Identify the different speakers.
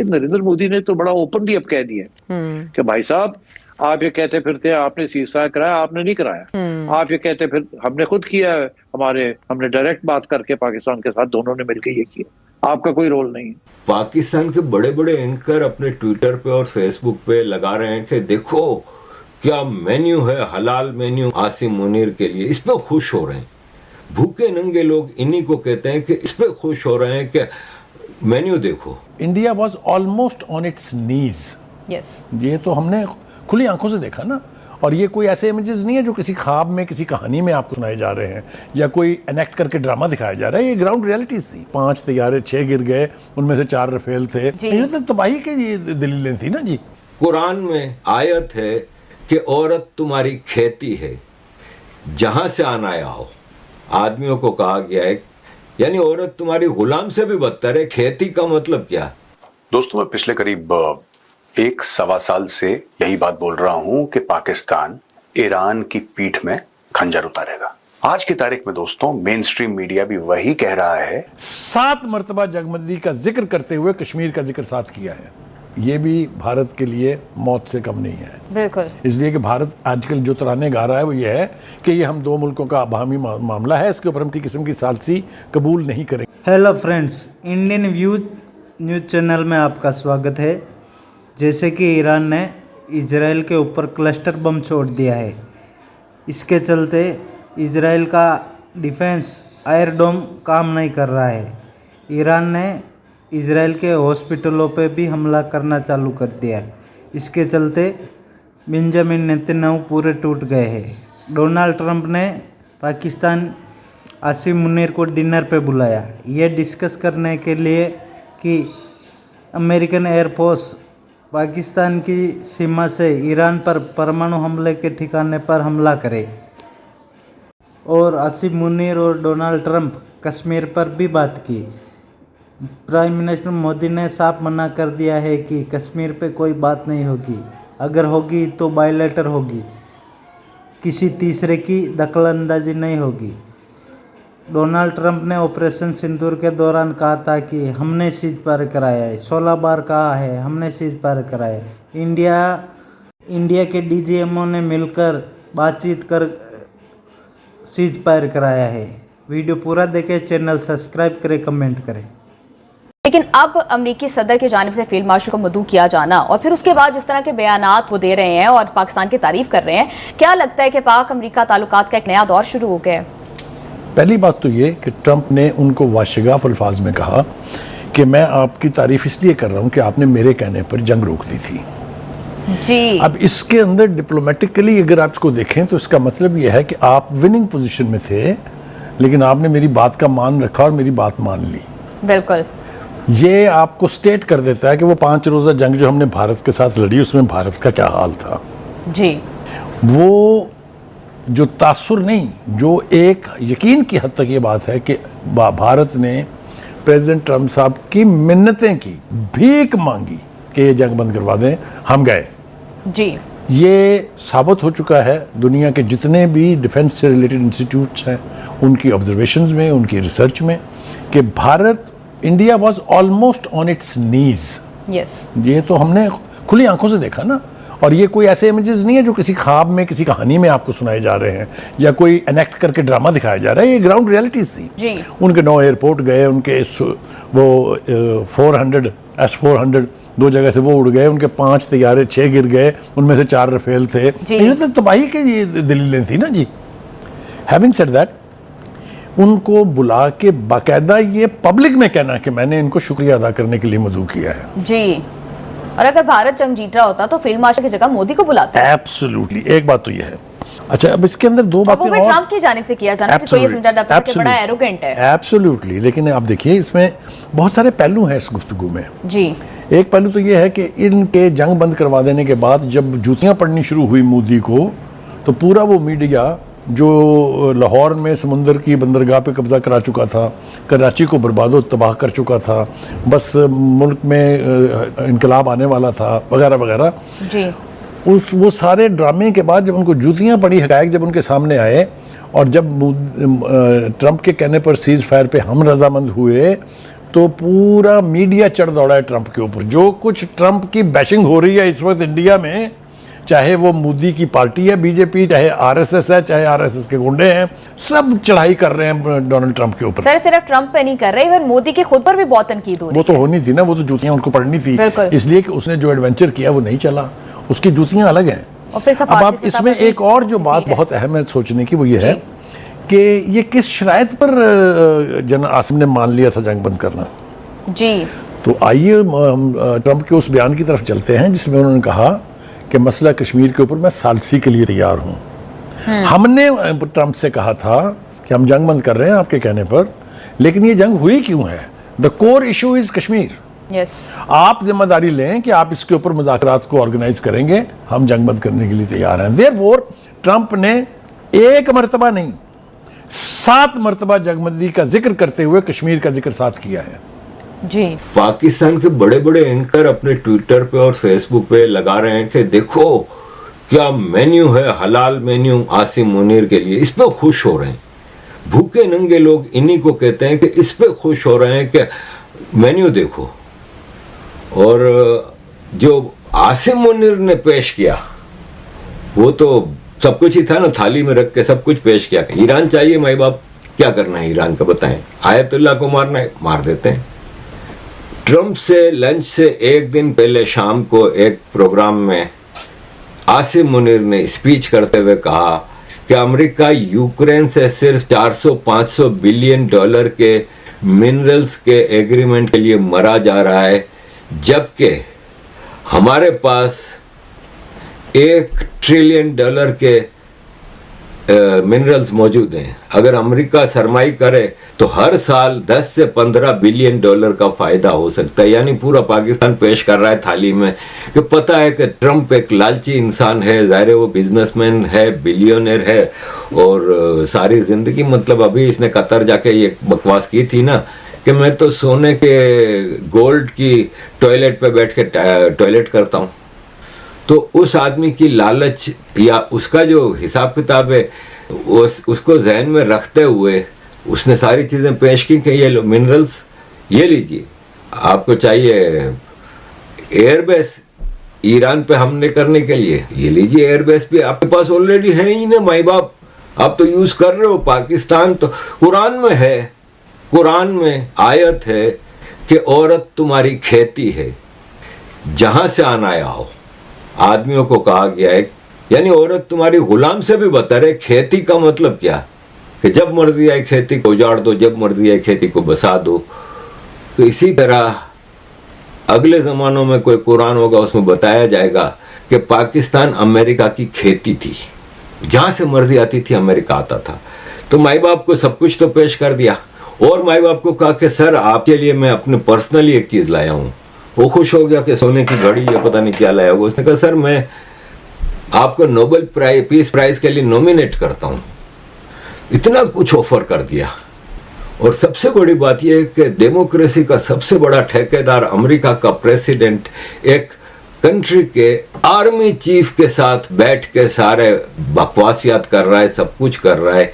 Speaker 1: लेकिन नरेंद्र मोदी ने तो बड़ा ओपनली अब कह दिया कि भाई साहब आप ये कहते फिरते हैं आपने सीजफायर कराया, आपने नहीं कराया। आप ये कहते फिर हमने खुद किया है, हमने डायरेक्ट बात करके पाकिस्तान के साथ दोनों ने मिलकर ये किया, आपका कोई रोल नहीं है।
Speaker 2: पाकिस्तान के बड़े बड़े एंकर अपने ट्विटर पे और फेसबुक पे लगा रहे हैं कि देखो क्या मेन्यू है, हलाल मेन्यू आसिम मुनीर के लिए, इस पे खुश हो रहे हैं। भूखे नंगे लोग इन्हीं को कहते हैं कि इस पे खुश हो रहे हैं कि मेन्यू देखो।
Speaker 3: India was almost on it's knees.
Speaker 4: Yes,
Speaker 3: ये तो हमने खुली आंखों से देखा ना। और ये कोई ऐसे इमेजेस नहीं है जो किसी ख्वाब में किसी कहानी में आपको सुनाए जा रहे हैं या कोई एनेक्ट करके ड्रामा दिखाया जा रहा है। ये ग्राउंड रियलिटीज थी। 5 तैयारे 6 गिर गए, उनमें से 4 रफेल थे। ये तो तबाही की ये दलीलें थी ना जी।
Speaker 2: कुरान में आयत है कि औरत तुम्हारी खेती है, जहां से आना आओ। आदमियों को कहा गया है, यानी औरत तुम्हारी गुलाम से भी बदतर है। खेती का मतलब क्या?
Speaker 5: दोस्तों, मैं पिछले करीब 1-1.25 साल से यही बात बोल रहा हूं कि पाकिस्तान ईरान की पीठ में खंजर उतारेगा। आज की तारीख में दोस्तों मेन स्ट्रीम मीडिया भी वही कह रहा है।
Speaker 3: 7 मरतबा जगबंदी का जिक्र करते हुए कश्मीर का जिक्र साथ किया है। ये भी भारत के लिए मौत से कम नहीं है।
Speaker 4: बिल्कुल।
Speaker 3: इसलिए कि भारत आजकल जो तराने गा रहा है वो ये है कि ये हम 2 मुल्कों का बाहमी मामला है, इसके ऊपर हम किसी किस्म की सालसी कबूल नहीं करेंगे।
Speaker 6: Hello friends, Indian news channel में आपका स्वागत है। जैसे कि ईरान ने इजराइल के ऊपर क्लस्टर बम छोड़ दिया है, इसके चलते इजराइल का डिफेंस एयरडोम काम नहीं कर रहा है। ईरान ने इजराइल के हॉस्पिटलों पे भी हमला करना चालू कर दिया है। इसके चलते बेंजामिन नेतन्याहू पूरे टूट गए हैं। डोनाल्ड ट्रंप ने पाकिस्तान आसिम मुनीर को डिनर पे बुलाया, ये डिस्कस करने के लिए कि अमेरिकन एयरफोर्स पाकिस्तान की सीमा से ईरान पर परमाणु हमले के ठिकाने पर हमला करे। और आसिम मुनीर और डोनाल्ड ट्रंप कश्मीर पर भी बात की। प्राइम मिनिस्टर मोदी ने साफ मना कर दिया है कि कश्मीर पे कोई बात नहीं होगी, अगर होगी तो बायलैटर होगी, किसी तीसरे की दखलंदाजी नहीं होगी। डोनाल्ड ट्रंप ने ऑपरेशन सिंदूर के दौरान कहा था कि हमने सीजफायर कराया है, 16 बार कहा है हमने सीजफायर कराया है। इंडिया के डीजीएमओ ने मिलकर बातचीत कर सीजफायर कराया है। वीडियो पूरा देखें, चैनल सब्सक्राइब करें, कमेंट करें।
Speaker 4: लेकिन अब अमेरिकी सदर की जानिब से फील्ड मार्शल को मदऊ किया जाना और फिर उसके बाद जिस तरह के बयानात वो दे रहे हैं और पाकिस्तान की तारीफ कर रहे हैं, क्या लगता है कि पाक अमेरिका ताल्लुकात का एक नया दौर शुरू हो गया है?
Speaker 3: पहली बात तो ये कि ट्रंप ने उनको वाशगाफ अल्फाज में कहा कि मैं आपकी तारीफ इसलिए कर रहा हूं कि आपने मेरे कहने पर जंग रोक दी थी
Speaker 4: जी।
Speaker 3: अब इसके अंदर डिप्लोमेटिकली अगर आप इसको देखें तो इसका मतलब यह है कि आप विनिंग पोजीशन में थे, लेकिन आपने मेरी बात का मान रखा और मेरी बात मान ली।
Speaker 4: बिल्कुल।
Speaker 3: ये आपको स्टेट कर देता है कि वो 5 रोज़ा जंग जो हमने भारत के साथ लड़ी उसमें भारत का क्या हाल था
Speaker 4: जी।
Speaker 3: वो जो तासुर नहीं, जो एक यकीन की हद तक ये बात है कि भारत ने प्रेसिडेंट ट्रंप साहब की मिन्नतें की, भीख मांगी कि ये जंग बंद करवा दें, हम गए
Speaker 4: जी।
Speaker 3: ये साबित हो चुका है दुनिया के जितने भी डिफेंस से रिलेटेड इंस्टीट्यूट्स हैं उनकी ऑब्जर्वेशंस में, उनकी रिसर्च में, कि Bharat India was almost on it's knees.
Speaker 4: Yes,
Speaker 3: ये तो हमने खुली आंखों से देखा ना। और ये कोई ऐसे इमेजेस नहीं है जो किसी ख्वाब में किसी कहानी में आपको सुनाए जा रहे हैं या कोई एनेक्ट करके ड्रामा दिखाया जा रहा है। ये ग्राउंड रियलिटीज थी
Speaker 4: जी।
Speaker 3: उनके 9 एयरपोर्ट गए, उनके वो 400 S-400 2 जगह से वो उड़ गए, उनके 5 तैयारे 6 गिर गए, उनमें से 4 रफेल थे। ये तो तबाही की ये दलीलें थी ना जी। हैविंग सेड दैट, उनको बुला के बाकायदा ये पब्लिक में कहना कि मैंने इनको शुक्रिया अदा करने के लिए मदऊ किया है जी।
Speaker 4: और अगर भारत जंग जीत रहा होता तो फील्ड मार्शल की जगह मोदी को बुलाता है।
Speaker 3: एब्सोल्युटली, एक बात तो ये है। अच्छा, अब इसके अंदर 2 बातें और
Speaker 4: ट्रंप की जानिब से किया जाना, जिसको ये समझा जाता है कि बड़ा एरोगेंट है।
Speaker 3: एब्सोल्युटली, लेकिन आप देखिए इसमें बहुत सारे पहलू हैं इस गुफ्तगू में जी। एक पहलू तो ये है कि इनके जंग बंद करवा देने के बाद जब जूतियां पड़नी शुरू हुई मोदी को, तो पूरा वो मीडिया जो लाहौर में समुंदर की बंदरगाह पे कब्जा करा चुका था, कराची को बर्बादो तबाह कर चुका था, बस मुल्क में इनकलाब आने वाला था वगैरह वगैरह जी, वो सारे ड्रामे के बाद जब उनको जूतियां पड़ी, हकायक जब उनके सामने आए और जब ट्रंप के कहने पर सीज फायर पे हम रजामंद हुए, तो पूरा मीडिया चढ़ दौड़ा है ट्रंप के ऊपर। जो कुछ ट्रंप की बैशिंग हो रही है इस वक्त इंडिया में, चाहे वो मोदी की पार्टी है बीजेपी, चाहे आरएसएस है, चाहे आरएसएस के गुंडे हैं, सब चढ़ाई कर रहे हैं डोनाल्ड ट्रंप के ऊपर।
Speaker 4: सर सिर्फ ट्रंप पे नहीं कर रहे, इवन मोदी के खुद पर भी बहुत तनकीद हो रही है।
Speaker 3: वो तो होनी थी ना, वो तो जूतियां उनको पड़नी थी, इसलिए कि उसने जो एडवेंचर किया वो नहीं चला, उसकी जूतियां अलग हैं।
Speaker 4: और फिर
Speaker 3: अब आप इसमें एक और जो बात बहुत अहम है सोचने की, वो ये है कि ये किस शराइत पर जन आसिम ने मान लिया था जंग बंद करना
Speaker 4: जी।
Speaker 3: तो आइए हम ट्रंप के उस बयान की तरफ चलते हैं जिसमें उन्होंने कहा कि मसला कश्मीर के ऊपर मैं सालसी के लिए तैयार हूं। हमने ट्रंप से कहा था कि हम जंग बंद कर रहे हैं आपके कहने पर, लेकिन ये जंग हुई क्यों है? The core issue is Kashmir.
Speaker 4: Yes,
Speaker 3: आप जिम्मेदारी लें कि आप इसके ऊपर मुज़ाकरात को ऑर्गेनाइज करेंगे, हम जंग बंद करने के लिए तैयार हैं। देयरफॉर ट्रंप ने एक मरतबा नहीं 7 मरतबा जंगबंदी का जिक्र करते हुए कश्मीर का जिक्र साथ किया है
Speaker 4: जी।
Speaker 2: पाकिस्तान के बड़े बड़े एंकर अपने ट्विटर पे और फेसबुक पे लगा रहे हैं कि देखो क्या मेन्यू है, हलाल मेन्यू आसिम मुनीर के लिए, इस पे खुश हो रहे हैं। भूखे नंगे लोग इन्हीं को कहते हैं कि इस पे खुश हो रहे हैं कि मेन्यू देखो। और जो आसिम मुनीर ने पेश किया वो तो सब कुछ ही था ना, थाली में रख के सब कुछ पेश किया। ईरान चाहिए माई बाप, क्या करना है ईरान का बताएं? आयतुल्ला को मारना है, मार देते हैं। ट्रंप से लंच से एक दिन पहले शाम को एक प्रोग्राम में आसिम मुनीर ने स्पीच करते हुए कहा कि अमेरिका यूक्रेन से सिर्फ 400-500 बिलियन डॉलर के मिनरल्स के एग्रीमेंट के लिए मरा जा रहा है, जबकि हमारे पास $1 ट्रिलियन के मिनरल्स मौजूद हैं। अगर अमेरिका सरमाई करे तो हर साल 10 से 15 बिलियन डॉलर का फायदा हो सकता है। यानी पूरा पाकिस्तान पेश कर रहा है थाली में कि पता है कि ट्रंप एक लालची इंसान है, ज़ाहिर है वो बिजनेसमैन है, बिलियनर है, और सारी जिंदगी मतलब अभी इसने कतर जाके ये बकवास की थी ना कि मैं तो सोने के गोल्ड की टॉयलेट पे बैठ के टॉयलेट करता हूँ। तो उस आदमी की लालच या उसका जो हिसाब किताब है उसको जहन में रखते हुए उसने सारी चीज़ें पेश की कि ये लो मिनरल्स, ये लीजिए, आपको चाहिए एयरबेस ईरान पे हमले करने के लिए, ये लीजिए एयरबेस भी आपके पास ऑलरेडी है ही ना माई बाप, आप तो यूज़ कर रहे हो। पाकिस्तान तो कुरान में है, कुरान में आयत है कि औरत तुम्हारी खेती है, जहाँ से आना आओ। आदमियों को कहा गया है, यानी औरत तुम्हारी गुलाम से भी बदतर है। खेती का मतलब क्या कि जब मर्जी आए खेती को उजाड़ दो, जब मर्जी आए खेती को बसा दो। तो इसी तरह अगले ज़मानों में कोई कुरान होगा, उसमें बताया जाएगा कि पाकिस्तान अमेरिका की खेती थी, जहाँ से मर्जी आती थी अमेरिका आता था। तो माई बाप को सब कुछ तो पेश कर दिया, और माई बाप को कहा कि सर आपके लिए मैं अपने पर्सनली एक चीज़ लाया हूँ। वो खुश हो गया कि सोने की घड़ी या पता नहीं क्या लाया होगा। उसने कहा सर मैं आपको नोबेल पीस प्राइज के लिए नॉमिनेट करता हूँ। इतना कुछ ऑफर कर दिया। और सबसे बड़ी बात यह है कि डेमोक्रेसी का सबसे बड़ा ठेकेदार अमेरिका का प्रेसिडेंट एक कंट्री के आर्मी चीफ के साथ बैठ के सारे बकवासियात कर रहा है, सब कुछ कर रहा है।